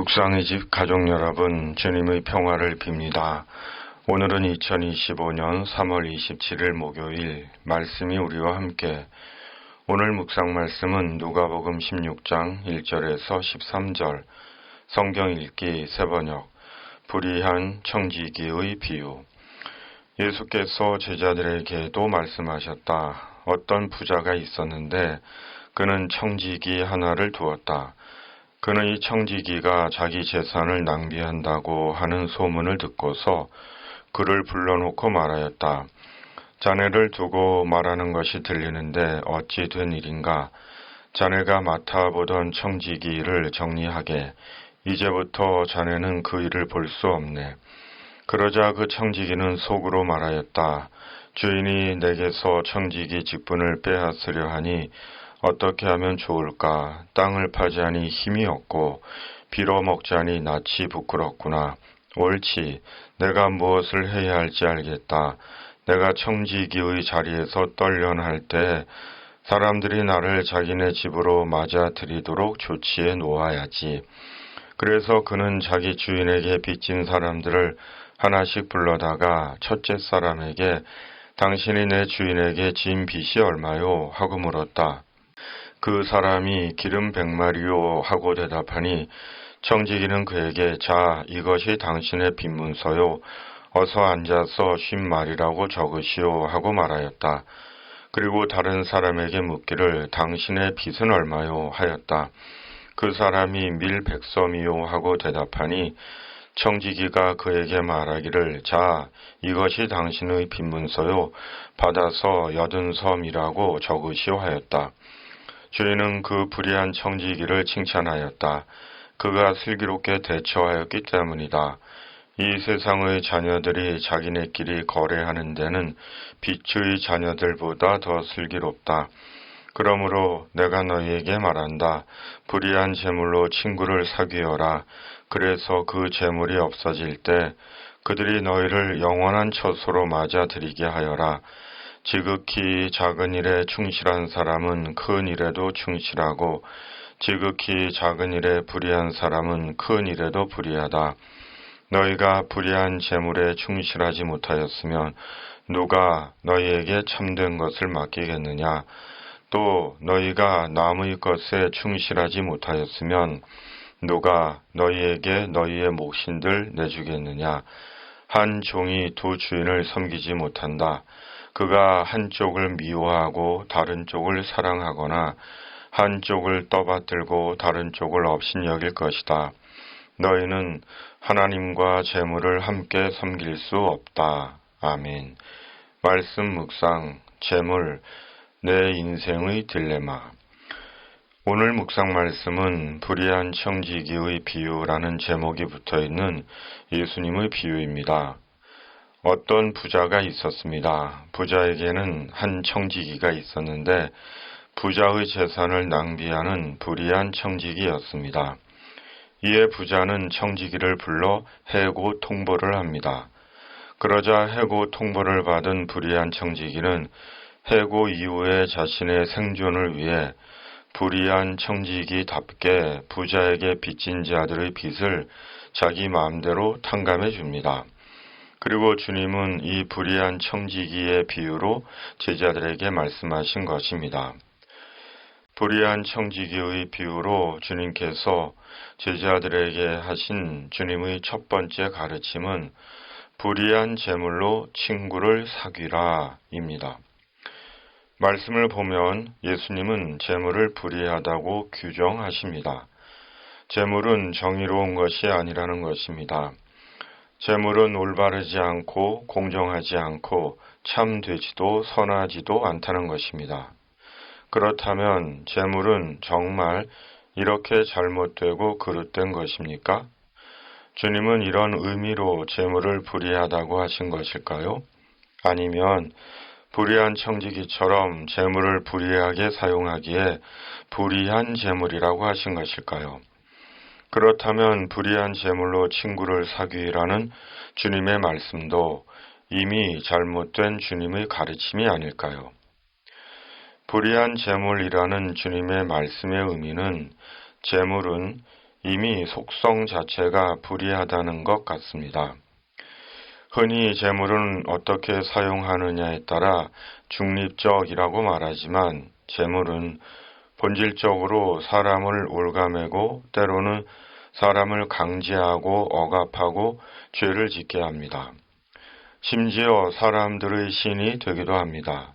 묵상의 집 가족 여러분, 주님의 평화를 빕니다. 오늘은 2025년 3월 27일 목요일, 말씀이 우리와 함께. 오늘 묵상 말씀은 누가복음 16장 1절에서 13절, 성경 읽기 새번역, 불의한 청지기의 비유. 예수께서 제자들에게도 말씀하셨다. 어떤 부자가 있었는데 그는 청지기 하나를 두었다. 그는 이 청지기가 자기 재산을 낭비한다고 하는 소문을 듣고서 그를 불러놓고 말하였다. 자네를 두고 말하는 것이 들리는데 어찌 된 일인가? 자네가 맡아보던 청지기를 정리하게. 이제부터 자네는 그 일을 볼 수 없네. 그러자 그 청지기는 속으로 말하였다. 주인이 내게서 청지기 직분을 빼앗으려 하니 어떻게 하면 좋을까? 땅을 파자니 힘이 없고 빌어먹자니 낯이 부끄럽구나. 옳지. 내가 무엇을 해야 할지 알겠다. 내가 청지기의 자리에서 떨련할 때 사람들이 나를 자기네 집으로 맞아들이도록 조치해 놓아야지. 그래서 그는 자기 주인에게 빚진 사람들을 하나씩 불러다가 첫째 사람에게 당신이 내 주인에게 진 빚이 얼마요? 하고 물었다. 그 사람이 기름 100마리요 하고 대답하니 청지기는 그에게 자, 이것이 당신의 빚문서요. 어서 앉아서 50마리라고 적으시오 하고 말하였다. 그리고 다른 사람에게 묻기를 당신의 빚은 얼마요 하였다. 그 사람이 밀 100섬이요 하고 대답하니 청지기가 그에게 말하기를 자, 이것이 당신의 빚문서요. 받아서 80섬이라고 적으시오 하였다. 주인은 그 불의한 청지기를 칭찬하였다. 그가 슬기롭게 대처하였기 때문이다. 이 세상의 자녀들이 자기네끼리 거래하는 데는 빛의 자녀들보다 더 슬기롭다. 그러므로 내가 너희에게 말한다. 불의한 재물로 친구를 사귀어라. 그래서 그 재물이 없어질 때 그들이 너희를 영원한 처소로 맞아들이게 하여라. 지극히 작은 일에 충실한 사람은 큰 일에도 충실하고 지극히 작은 일에 불의한 사람은 큰 일에도 불의하다. 너희가 불의한 재물에 충실하지 못하였으면 누가 너희에게 참된 것을 맡기겠느냐? 또 너희가 남의 것에 충실하지 못하였으면 누가 너희에게 너희의 몫인들 내주겠느냐? 한 종이 두 주인을 섬기지 못한다. 그가 한쪽을 미워하고 다른 쪽을 사랑하거나 한쪽을 떠받들고 다른 쪽을 업신여길 것이다. 너희는 하나님과 재물을 함께 섬길 수 없다. 아멘. 말씀 묵상, 재물, 내 인생의 딜레마. 오늘 묵상 말씀은 불의한 청지기의 비유라는 제목이 붙어있는 예수님의 비유입니다. 어떤 부자가 있었습니다. 부자에게는 한 청지기가 있었는데 부자의 재산을 낭비하는 불의한 청지기였습니다. 이에 부자는 청지기를 불러 해고 통보를 합니다. 그러자 해고 통보를 받은 불의한 청지기는 해고 이후에 자신의 생존을 위해 불의한 청지기답게 부자에게 빚진 자들의 빚을 자기 마음대로 탕감해 줍니다. 그리고 주님은 이 불의한 청지기의 비유로 제자들에게 말씀하신 것입니다. 불의한 청지기의 비유로 주님께서 제자들에게 하신 주님의 첫 번째 가르침은 불의한 재물로 친구를 사귀라 입니다. 말씀을 보면 예수님은 재물을 불의하다고 규정하십니다. 재물은 정의로운 것이 아니라는 것입니다. 재물은 올바르지 않고 공정하지 않고 참되지도 선하지도 않다는 것입니다. 그렇다면 재물은 정말 이렇게 잘못되고 그릇된 것입니까? 주님은 이런 의미로 재물을 불의하다고 하신 것일까요? 아니면 불의한 청지기처럼 재물을 불의하게 사용하기에 불의한 재물이라고 하신 것일까요? 그렇다면 불의한 재물로 친구를 사귀라는 주님의 말씀도 이미 잘못된 주님의 가르침이 아닐까요? 불의한 재물이라는 주님의 말씀의 의미는 재물은 이미 속성 자체가 불이하다는 것 같습니다. 흔히 재물은 어떻게 사용하느냐에 따라 중립적이라고 말하지만 재물은 본질적으로 사람을 올가매고 때로는 사람을 강제하고 억압하고 죄를 짓게 합니다. 심지어 사람들의 신이 되기도 합니다.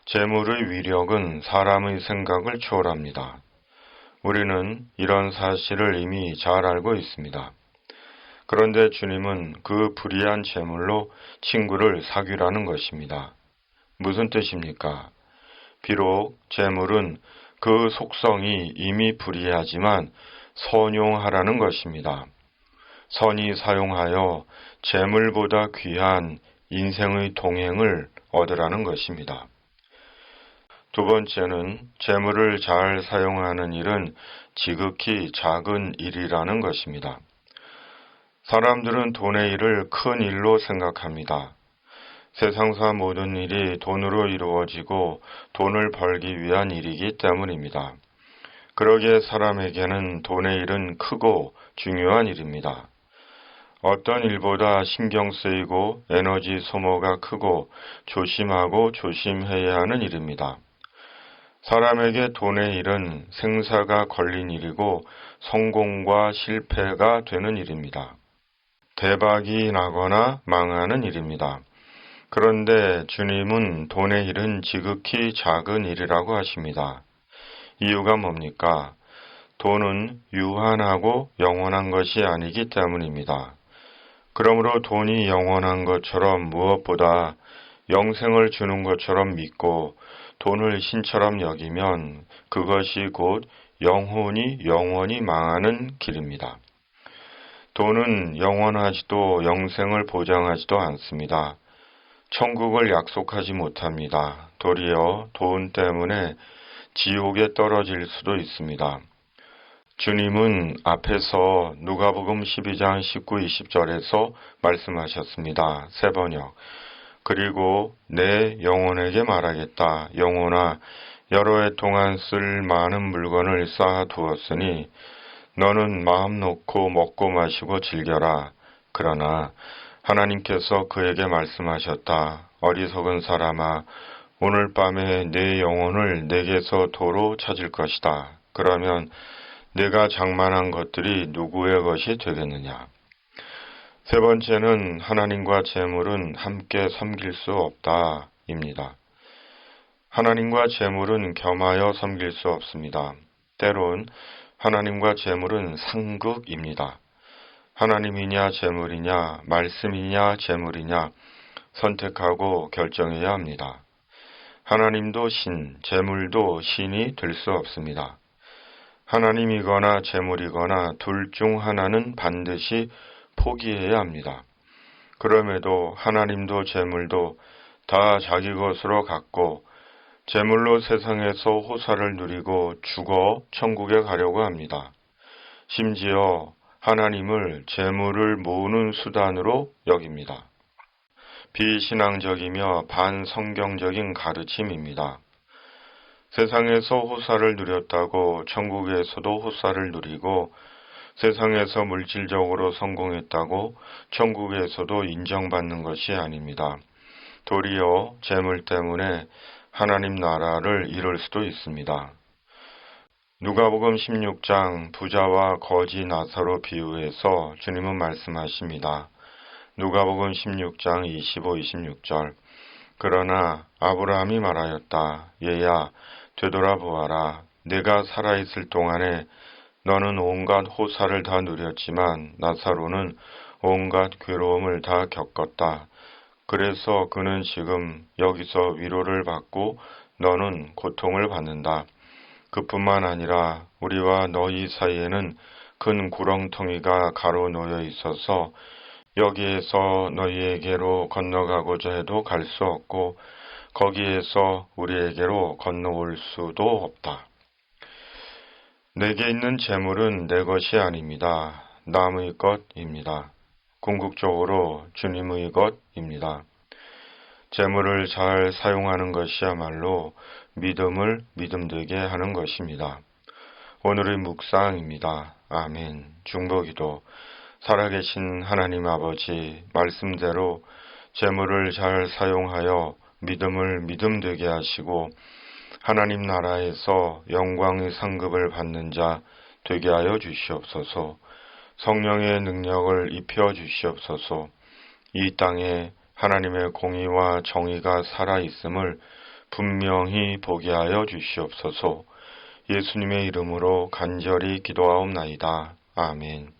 재물의 위력은 사람의 생각을 초월합니다. 우리는 이런 사실을 이미 잘 알고 있습니다. 그런데 주님은 그 불의한 재물로 친구를 사귀라는 것입니다. 무슨 뜻입니까? 비록 재물은 그 속성이 이미 불의하지만 선용하라는 것입니다. 선히 사용하여 재물보다 귀한 인생의 동행을 얻으라는 것입니다. 두 번째는 재물을 잘 사용하는 일은 지극히 작은 일이라는 것입니다. 사람들은 돈의 일을 큰 일로 생각합니다. 세상사 모든 일이 돈으로 이루어지고 돈을 벌기 위한 일이기 때문입니다. 그러기에 사람에게는 돈의 일은 크고 중요한 일입니다. 어떤 일보다 신경 쓰이고 에너지 소모가 크고 조심하고 조심해야 하는 일입니다. 사람에게 돈의 일은 생사가 걸린 일이고 성공과 실패가 되는 일입니다. 대박이 나거나 망하는 일입니다. 그런데 주님은 돈의 일은 지극히 작은 일이라고 하십니다. 이유가 뭡니까? 돈은 유한하고 영원한 것이 아니기 때문입니다. 그러므로 돈이 영원한 것처럼 무엇보다 영생을 주는 것처럼 믿고 돈을 신처럼 여기면 그것이 곧 영원히 망하는 길입니다. 돈은 영원하지도 영생을 보장하지도 않습니다. 천국을 약속하지 못합니다. 도리어 돈 때문에 지옥에 떨어질 수도 있습니다. 주님은 앞에서 누가복음 12장 19, 20절에서 말씀하셨습니다. 세 번역. 그리고 내 영혼에게 말하겠다. 영혼아, 여러 해 동안 쓸 많은 물건을 쌓아두었으니 너는 마음 놓고 먹고 마시고 즐겨라. 그러나 하나님께서 그에게 말씀하셨다. 어리석은 사람아, 오늘 밤에 내 영혼을 내게서 도로 찾을 것이다. 그러면 내가 장만한 것들이 누구의 것이 되겠느냐? 세 번째는 하나님과 재물은 함께 섬길 수 없다. 입니다. 하나님과 재물은 겸하여 섬길 수 없습니다. 때론 하나님과 재물은 상극입니다. 하나님이냐 재물이냐, 말씀이냐 재물이냐 선택하고 결정해야 합니다. 하나님도 신, 재물도 신이 될 수 없습니다. 하나님이거나 재물이거나 둘 중 하나는 반드시 포기해야 합니다. 그럼에도 하나님도 재물도 다 자기 것으로 갖고 재물로 세상에서 호사를 누리고 죽어 천국에 가려고 합니다. 심지어 하나님을 재물을 모으는 수단으로 여깁니다. 비신앙적이며 반성경적인 가르침입니다. 세상에서 호사를 누렸다고 천국에서도 호사를 누리고 세상에서 물질적으로 성공했다고 천국에서도 인정받는 것이 아닙니다. 도리어 재물 때문에 하나님 나라를 이룰 수도 있습니다. 누가복음 16장 부자와 거지 나사로 비유해서 주님은 말씀하십니다. 누가복음 16장 25, 26절. 그러나 아브라함이 말하였다. 얘야, 되돌아보아라. 내가 살아있을 동안에 너는 온갖 호사를 다 누렸지만 나사로는 온갖 괴로움을 다 겪었다. 그래서 그는 지금 여기서 위로를 받고 너는 고통을 받는다. 그뿐만 아니라 우리와 너희 사이에는 큰 구렁텅이가 가로놓여 있어서 여기에서 너희에게로 건너가고자 해도 갈 수 없고 거기에서 우리에게로 건너올 수도 없다. 내게 있는 재물은 내 것이 아닙니다. 남의 것입니다. 궁극적으로 주님의 것입니다. 재물을 잘 사용하는 것이야말로 믿음을 믿음되게 하는 것입니다. 오늘의 묵상입니다. 아멘. 중보기도. 살아계신 하나님 아버지, 말씀대로 재물을 잘 사용하여 믿음을 믿음되게 하시고 하나님 나라에서 영광의 상급을 받는 자 되게 하여 주시옵소서. 성령의 능력을 입혀 주시옵소서. 이 땅에 하나님의 공의와 정의가 살아있음을 분명히 보게 하여 주시옵소서. 예수님의 이름으로 간절히 기도하옵나이다. 아멘.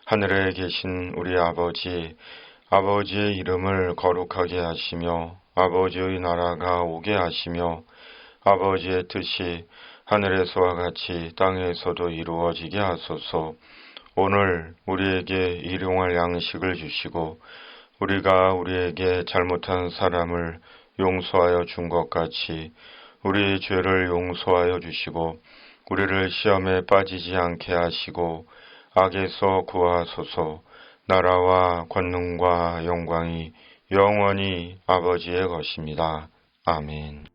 하늘에 계신 우리 아버지, 아버지의 이름을 거룩하게 하시며 아버지의 나라가 오게 하시며 아버지의 뜻이 하늘에서와 같이 땅에서도 이루어지게 하소서. 오늘 우리에게 일용할 양식을 주시고 우리가 우리에게 잘못한 사람을 용서하여 준 것 같이 우리의 죄를 용서하여 주시고 우리를 시험에 빠지지 않게 하시고 악에서 구하소서. 나라와 권능과 영광이 영원히 아버지의 것입니다. 아멘.